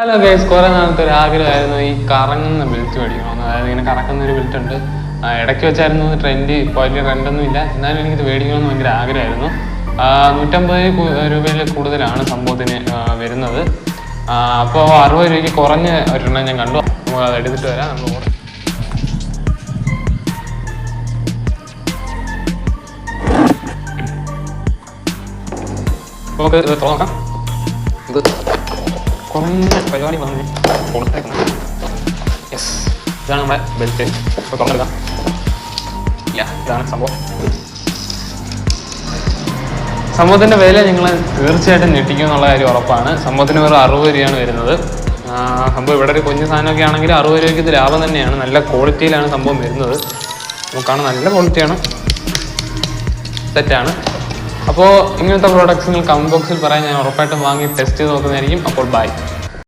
Hello guys, കുറെ നാളത്തെ ഒരു ആഗ്രഹമായിരുന്നു ഈ കറങ്ങുന്ന ബെൽറ്റ് മേടിക്കണമെന്ന്. അതായത് ഇങ്ങനെ കറക്കുന്ന ഒരു ബെൽറ്റ് ഉണ്ട്. ഇടയ്ക്ക് വെച്ചായിരുന്നു ട്രെൻഡ്, ഇപ്പോൾ വലിയ ട്രെൻഡൊന്നും ഇല്ല. എന്നാലും എനിക്കിത് മേടിക്കണമെന്ന് ഭയങ്കര ആഗ്രഹമായിരുന്നു. 150 രൂപയിൽ കൂടുതലാണ് സംഭവത്തിന് വരുന്നത്. അപ്പോൾ 60 രൂപയ്ക്ക് കുറഞ്ഞ ഒരെണ്ണം ഞാൻ കണ്ടു. അത് എടുത്തിട്ട് വരാം. നമ്മൾ നമുക്ക് നോക്കാം. ഇത് കുറഞ്ഞ പരിപാടി വന്നു കൊടുത്തേക്കണം. യെസ്, ഇതാണ് നമ്മുടെ ബെൽറ്റ്. ഇപ്പോൾ തുറന്നെടുക്കാം. ഇതാണ് സംഭവത്തിൻ്റെ വില നിങ്ങൾ തീർച്ചയായിട്ടും ഞെട്ടിക്കും എന്നുള്ള കാര്യം ഉറപ്പാണ്. സംഭവത്തിന് വെറും 60 രൂപയാണ് വരുന്നത്. സംഭവം ഇവിടെ ഒരു കുഞ്ഞു സാധനമൊക്കെ ആണെങ്കിൽ 60 രൂപയ്ക്ക് ഇത് ലാഭം തന്നെയാണ്. നല്ല ക്വാളിറ്റിയിലാണ് സംഭവം വരുന്നത്. നമുക്കാണ് നല്ല ക്വാളിറ്റിയാണ്, സെറ്റാണ്. അപ്പോൾ ഇങ്ങനത്തെ പ്രോഡക്ട്സ് നിങ്ങൾ കമൻറ്റ് ബോക്സിൽ പറയാൻ ഞാൻ ഉറപ്പായിട്ടും വാങ്ങി ടെസ്റ്റ് ചെയ്ത് നോക്കുന്നതായിരിക്കും. അപ്പോൾ ബൈ.